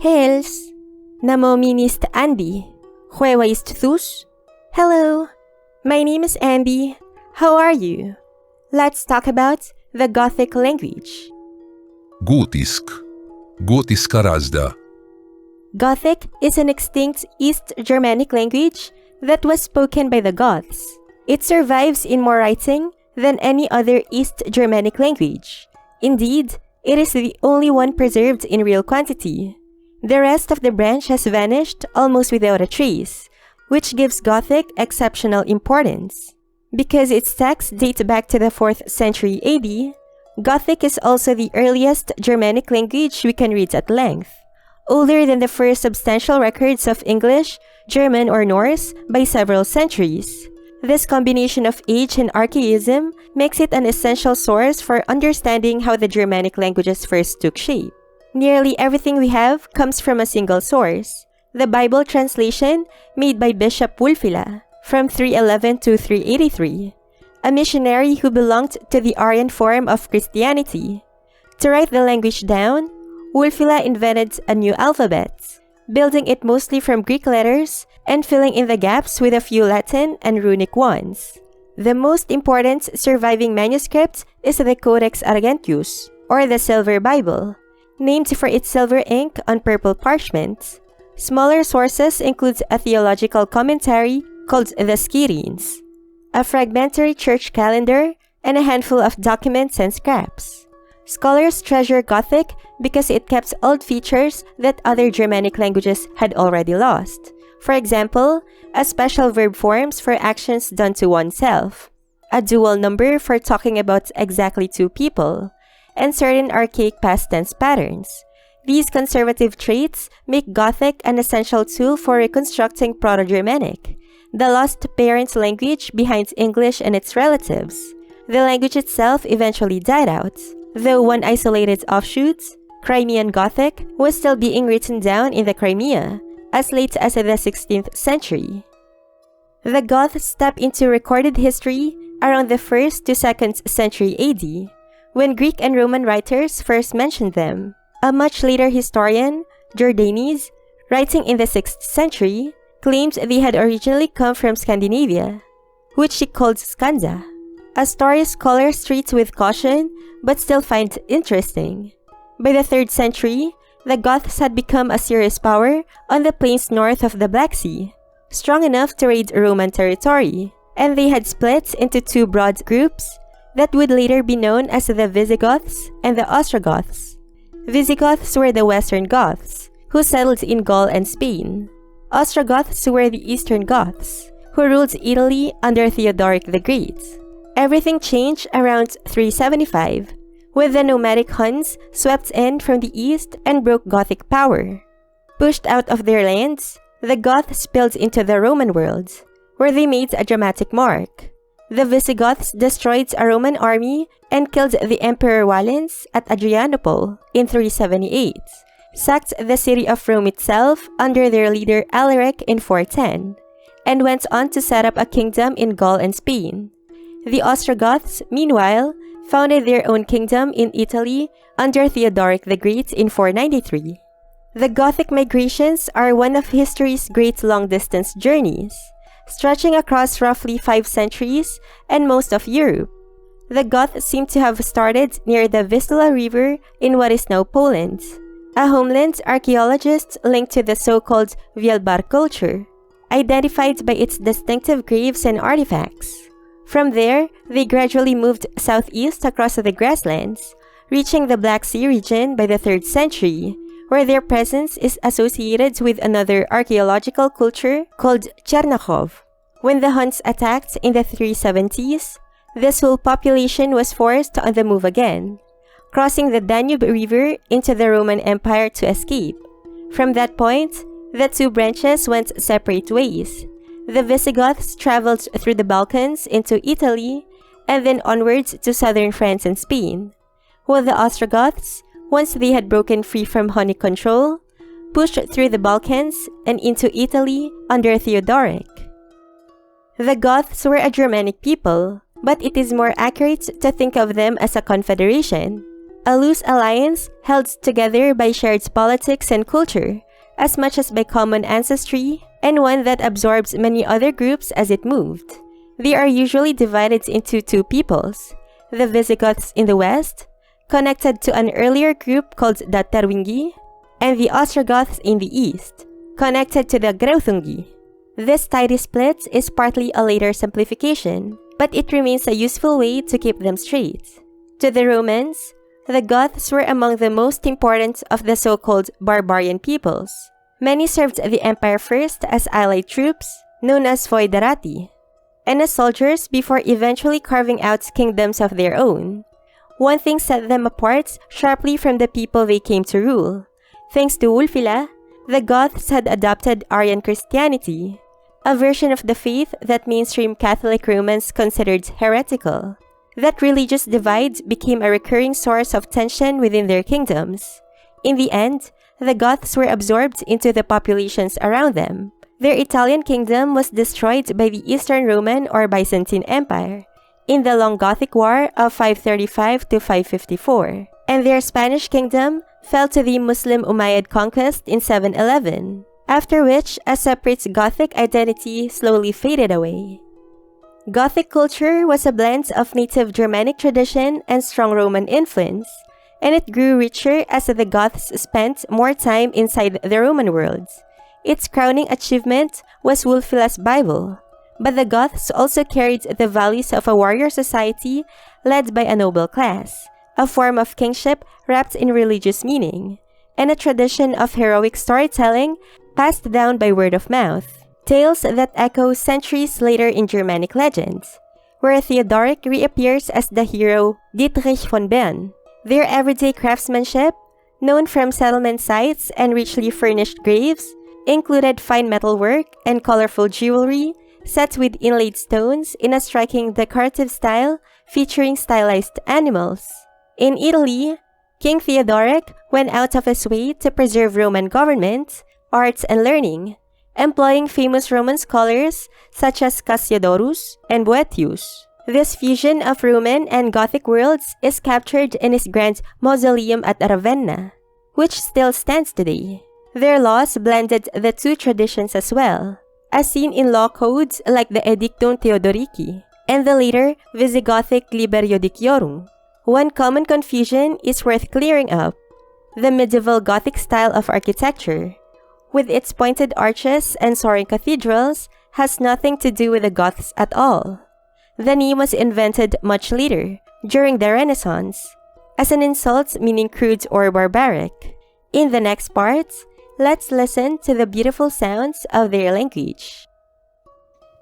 Hels, namominist Andy. Huewa ist thus? Hello, my name is Andy. How are you? Let's talk about the Gothic language. Gotisk. Gotiska razda. Gothic is an extinct East Germanic language that was spoken by the Goths. It survives in more writing than any other East Germanic language. Indeed, it is the only one preserved in real quantity. The rest of the branch has vanished almost without a trace, which gives Gothic exceptional importance. Because its texts date back to the 4th century AD, Gothic is also the earliest Germanic language we can read at length, older than the first substantial records of English, German, or Norse by several centuries. This combination of age and archaism makes it an essential source for understanding how the Germanic languages first took shape. Nearly everything we have comes from a single source, the Bible translation made by Bishop Ulfilas from 311 to 383, a missionary who belonged to the Aryan form of Christianity. To write the language down, Ulfilas invented a new alphabet, building it mostly from Greek letters and filling in the gaps with a few Latin and runic ones. The most important surviving manuscript is the Codex Argenteus, or the Silver Bible, named for its silver ink on purple parchment. Smaller sources include a theological commentary called the Skirines, a fragmentary church calendar, and a handful of documents and scraps. Scholars treasure Gothic because it kept old features that other Germanic languages had already lost. For example, a special verb forms for actions done to oneself, a dual number for talking about exactly two people, and certain archaic past tense patterns. These conservative traits make Gothic an essential tool for reconstructing Proto-Germanic, the lost parent language behind English and its relatives. The language itself eventually died out, though one isolated offshoot, Crimean Gothic, was still being written down in the Crimea as late as the 16th century. The Goths step into recorded history around the 1st to 2nd century AD, when Greek and Roman writers first mentioned them. A much later historian, Jordanes, writing in the 6th century, claimed they had originally come from Scandinavia, which he called Skanda, a story scholars treat with caution but still find interesting. By the 3rd century, the Goths had become a serious power on the plains north of the Black Sea, strong enough to raid Roman territory, and they had split into two broad groups that would later be known as the Visigoths and the Ostrogoths. Visigoths were the Western Goths, who settled in Gaul and Spain. Ostrogoths were the Eastern Goths, who ruled Italy under Theodoric the Great. Everything changed around 375, when the nomadic Huns swept in from the east and broke Gothic power. Pushed out of their lands, the Goths spilled into the Roman world, where they made a dramatic mark. The Visigoths destroyed a Roman army and killed the Emperor Valens at Adrianople in 378, sacked the city of Rome itself under their leader Alaric in 410, and went on to set up a kingdom in Gaul and Spain. The Ostrogoths, meanwhile, founded their own kingdom in Italy under Theodoric the Great in 493. The Gothic migrations are one of history's great long-distance journeys, stretching across roughly 5 centuries and most of Europe. The Goths seem to have started near the Vistula River in what is now Poland, a homeland archaeologists linked to the so-called Wielbar culture, identified by its distinctive graves and artifacts. From there, they gradually moved southeast across the grasslands, reaching the Black Sea region by the 3rd century, where their presence is associated with another archaeological culture called Chernichov. When the Huns attacked in the 370s, this whole population was forced on the move again, crossing the Danube River into the Roman Empire to escape. From that point, the two branches went separate ways. The Visigoths traveled through the Balkans into Italy and then onwards to southern France and Spain, while the Ostrogoths, once they had broken free from Hunnic control, pushed through the Balkans and into Italy under Theodoric. The Goths were a Germanic people, but it is more accurate to think of them as a confederation. a loose alliance held together by shared politics and culture, as much as by common ancestry, and one that absorbs many other groups as it moved. They are usually divided into two peoples, the Visigoths in the west, connected to an earlier group called the Terwingi, and the Ostrogoths in the east, connected to the Greuthungi. This tidy split is partly a later simplification, but it remains a useful way to keep them straight. To the Romans, the Goths were among the most important of the so-called barbarian peoples. Many served the empire first as allied troops, known as foederati, and as soldiers before eventually carving out kingdoms of their own. One thing set them apart sharply from the people they came to rule. Thanks to Ulfilas, the Goths had adopted Arian Christianity, a version of the faith that mainstream Catholic Romans considered heretical. That religious divide became a recurring source of tension within their kingdoms. In the end, the Goths were absorbed into the populations around them. Their Italian kingdom was destroyed by the Eastern Roman or Byzantine Empire in the Long Gothic War of 535 to 554, and their Spanish kingdom fell to the Muslim Umayyad conquest in 711, after which a separate Gothic identity slowly faded away. Gothic culture was a blend of native Germanic tradition and strong Roman influence, and it grew richer as the Goths spent more time inside the Roman world. Its crowning achievement was Ulfilas' Bible, but the Goths also carried the values of a warrior society led by a noble class, a form of kingship wrapped in religious meaning, and a tradition of heroic storytelling passed down by word of mouth. Tales that echo centuries later in Germanic legends, where Theodoric reappears as the hero Dietrich von Bern. Their everyday craftsmanship, known from settlement sites and richly furnished graves, included fine metalwork and colorful jewelry set with inlaid stones in a striking decorative style featuring stylized animals. In Italy, King Theodoric went out of his way to preserve Roman government, arts, and learning, employing famous Roman scholars such as Cassiodorus and Boethius. This fusion of Roman and Gothic worlds is captured in his grand mausoleum at Ravenna, which still stands today. Their laws blended the two traditions as well, as seen in law codes like the Edictum Theodorici and the later Visigothic Liber Judiciorum. One common confusion is worth clearing up: the medieval Gothic style of architecture, with its pointed arches and soaring cathedrals, has nothing to do with the Goths at all. The name was invented much later, during the Renaissance, as an insult meaning crude or barbaric. In the next part, let's listen to the beautiful sounds of their language.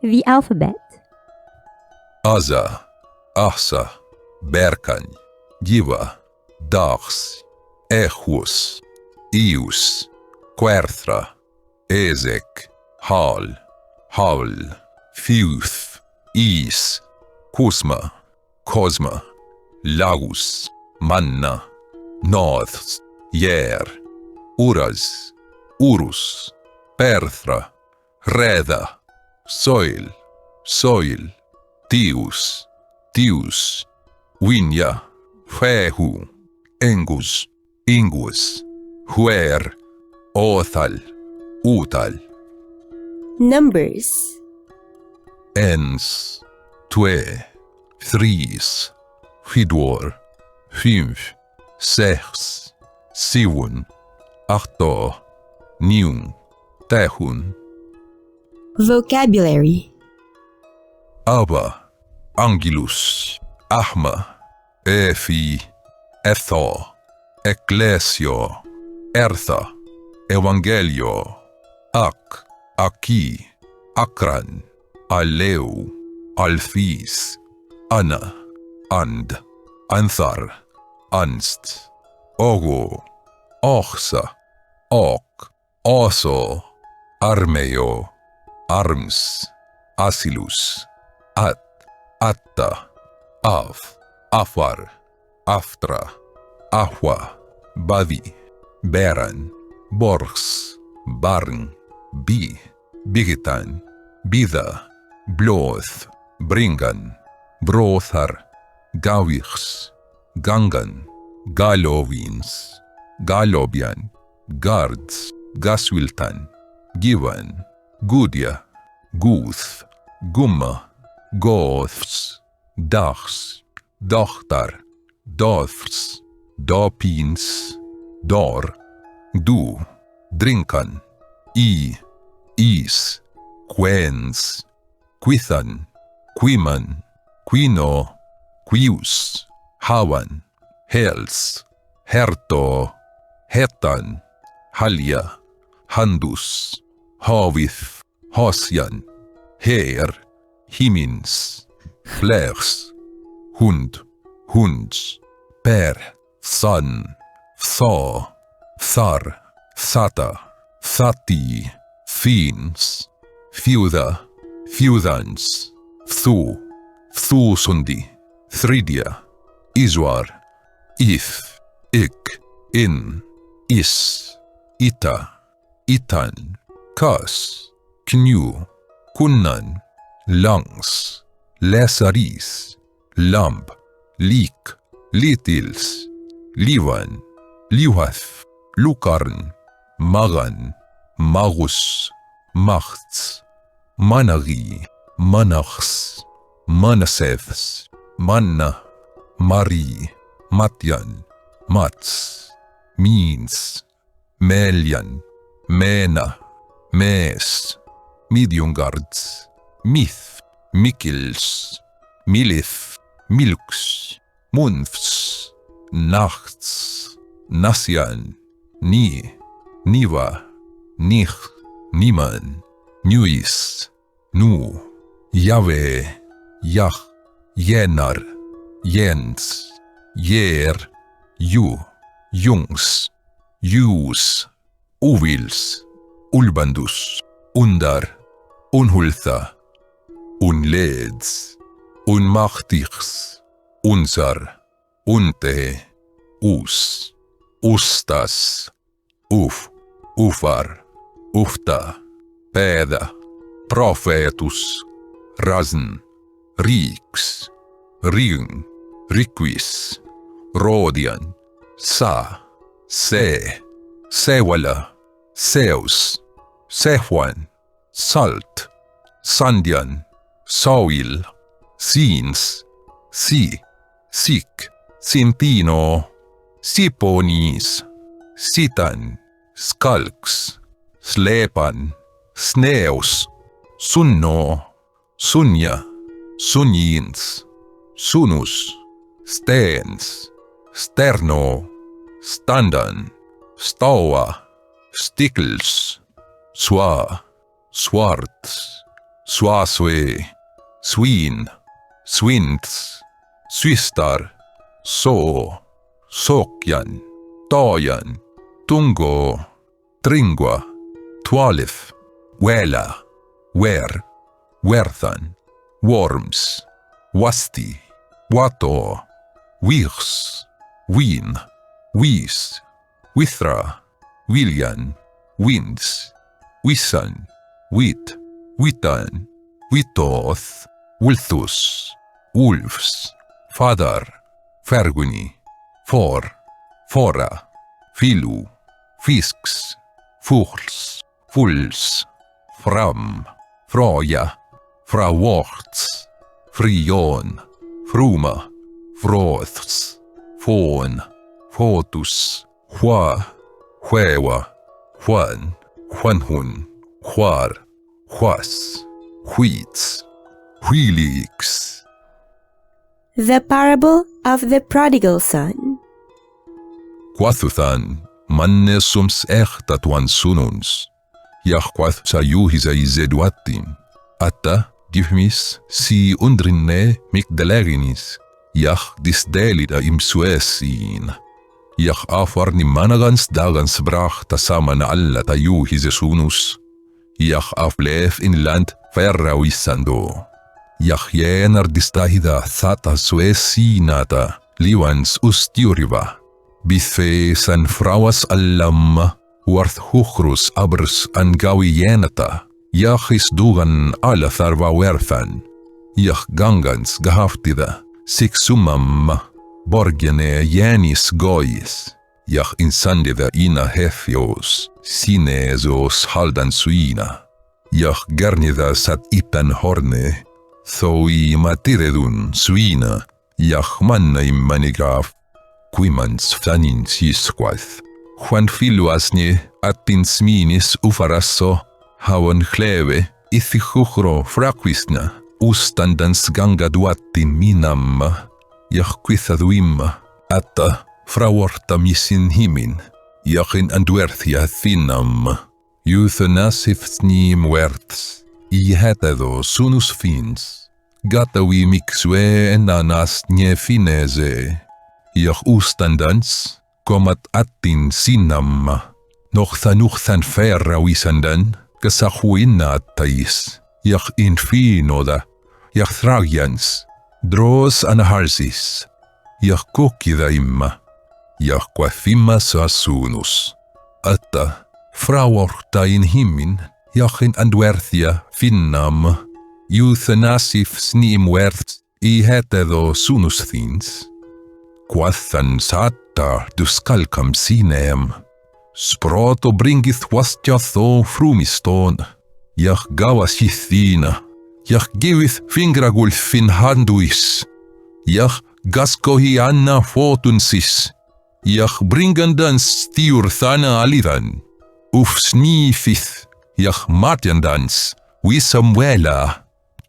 The alphabet. Aza, Ahsa, Berkany, Giva, Dax, Echus, Ius, Querthra, Ezek, Hal, Haul, Fiuth, Is, Kusma, Cosma, Lagus, Manna, Norths, Yer, Uras, Urus, Perthra, Reda, Soil, Soil, Tius, Tius, Winya, Fehu, Engus, Ingus, Huer, Othal, Utal. Numbers. Ens, Twee, Threes, Fidor, Fünf, Sechs, Sieben, Achto, Niun, Tehun. Vocabulary. Abba, Angelus, Ahma, Efi, Etho, Ecclesio, Ertha, Evangelio, Ak, Aki, Akran, Aleu, Alfis, Anna, And, Anthar, Anst, Ogo, Ochsa, Ok, Oso, Armeo, Arms, Asilus, At, Atta, Av, Afar, Aftra, Ahwa, Badi, Beran, Borgs, Barn, Bi, Bigitan, Bida, Bloth, Bringan, Brothar, Gawichs, Gangan, Galovins, Galobian, Guards, Gaswiltan, Givan, Gudia, Guth, Gumma, Goths, Dachs, Dochtar, Doths, Dopins, Dor, Du, Drinkan, Is, Quens, Quithan, Quiman, Quino, Quius, Hawan, Hels, Herto, Hetan, Halja, Handus, Havith, Hosjan, Her, Himins, Flers, Hund, Hunds, Per, San, Tha, Thar, Thata, Thati, Fins, Fiuda, Fiudans, Thu, Thusundi, Thridia, Iswar, If, Ik, In, Is, Ita, Itan, Kas, Knu, Kunnan, Langs, Läsaris, Lamb, Lik, Litils, Livan, Liuhath, Lukarn, Magan, Magus, Machts, Managi, Manachs, Manaseths, Manna, Mari, Matjan, Mats, Means, Meljan, Mena, Mes, Midjungards, Mith, Mikkels, Milith, Milks, Munfs, Nachts, Nasjan, Ni, Niva, Nich, Niman, Nuis, Nu, Jave, Jach, Jenar, Jens, Jer, Ju, Jungs, Jus, Uvils, Ulbandus, Undar, Unhultha, Unleds, Unmachtigs, Unsar, Unte, Us, Ustas, Uf, Ufar, Ufta, Peda, Profetus, Razn, Riks, Ring, Riquis, Rodian, Sa, Se, Sewala, Seus, Sehwan, Salt, Sandian, Soil, Sins, Si, Sik, Sintino, Siponis, Sitan, Skalks, Slepan, Sneus, Sunno, Sunja, Sunjins, Sunus, Stens, Sterno, Standan, Stoa, Stickles, Swa, Swarts, Swaswe, Swin, Swints, Swistar, So, Sokjan, Tojan, Tungo, Tringwa, Twalif, Wela, Wer, Werthan, Worms, Wasti, Wato, Wirs, Wien, Wies, Withra, Willian, Winds, Wissan, Wit, Witan, Witoth, Wulthus, Wolves, Fadar, Ferguni, For, Fora, Filu, Fisks, Fugls, Fulls, Fram, Froja, Fraworts, Frion, Fruma, Froths, Fon, Fotus, Hua, Huewa, Juan, Juanhun, Juar, Huas, Huits, Huilix. The Parable of the Prodigal Son. Quathuthan, mannesums echtatuan sununs, Jahquath sa juhisa izeduatim, Atta, dihmis, si undrinne mikdaleginis, Jah disdelida imsuesin, Jah afar nimmanagans dagans brach tasama na alla ta juhise sunus, Jah afleef in land verrauissando. Jah jener distahida thata suesinata, liwans ustiuriva, Bithe san frawas allam, worth huchrus abrs angawi jenata, Jachis dugan ala tharva werthan, Jah gangans gahaftida, siksumam, borgene jenis gois, jach insandida ina hefios, sinesos haldan suina, jach garnida sat ipan horne, thoi matiredun suina, jach manna immanigaf, quimans fanin sisquath. Juan filuasnie atins minis ufarasso, hawan chleve, ithichuchro fraquisna, ustandans ganga duatin minam, jach quithaduim, atta fraworta misin himin, jachin anduerthia thinam, euthanasifthni muerts, ihetedo sunus fins, gatawi mixue enanas nie finese, jach ustandans, komat atin sinam, nochthan ferra wisandan, kasahuina tais, jach infinoda, jach thragians, dros anaharsis, jach kokidaimma, jach quathimmas asunus, atta, fraworta in himin, jachin anduerthia finnam, euthanasif snim werth, ihetedo sunus thins, quathan satta duscalcam sinem, sproto bringith wastjatho frumiston, jach gawasithina, jach givith fingragulfin handuis, jach gascohianna fotunsis, jach bringandans stiurthana alidan, ufsnifith, jach martiandans, wisamuela,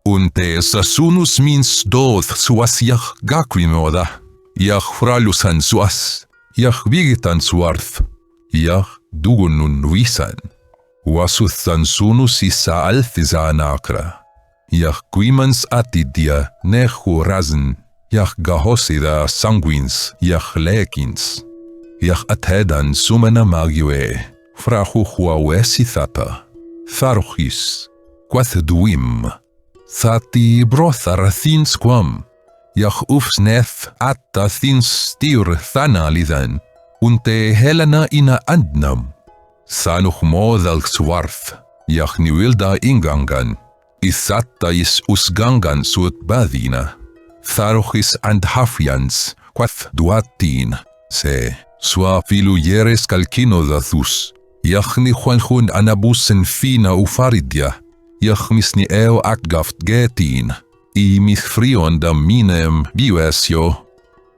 unte sasunus mins doth suas jach gaquimoda, jach fralusan suas, jach vigitan suarth, jach dugunun visan, wasuthan sunus isa althizan acra, jach quimans atidia nechu razen, jach gahosida sanguins, jach lekins, jach athedan sumana magiue, frachuchua sithapa, tharuchis, quathduim, thati brothar thins quam, jach ufsneth atta thins stiur thanalidan, unte helena ina andnam, thanuch modal swarth, jach niwilda ingangan, isatta is usgangan suut badina, tharuchis andhafians, quath duatin, se, sua filuyeres calcinodathus, jach ni juanjun anabusen fina ufaridja, jach misni eo akgaft getin, I mithfrion da minem biuesio,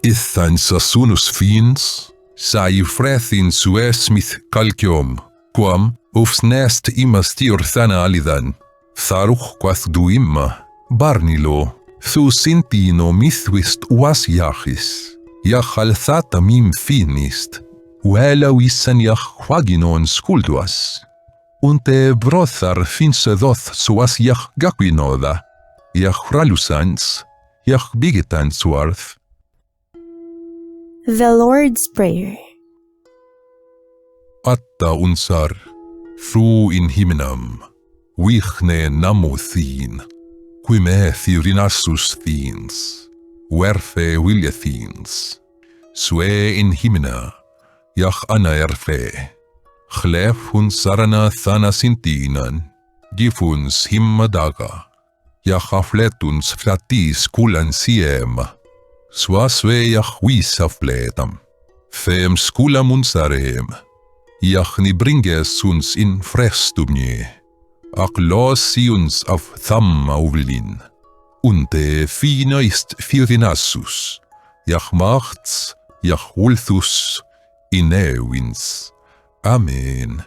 ithan sasunus fins, sai frethin sues mith calcium, quam ufsnest imastiur thana alidan, tharuch quath duimma, barnilo, thu sintino mithwist was jachis, jach althata mim finist, uela wisan jach huaginon skulduas, unte brothar finsedoth suas jach gaquinoda, jach ralusans, jach bigitan suarth. The Lord's Prayer. Atta unsar, thu in himnam, vichne namo thin, quime thirinassus thins, verfe vilja thins, sue in himna, jach ana erfe, chlef unsarana thana sintinan, gifuns himmadaga, jach afletuns flatis kulan siem, suasve jach vis afletam, fem skulam unsarem, jach ni bringes uns in frestumnie, ac los iuns af tham auvlin, unte fina ist firinassus, jach machts, jach ulthus, in Amen.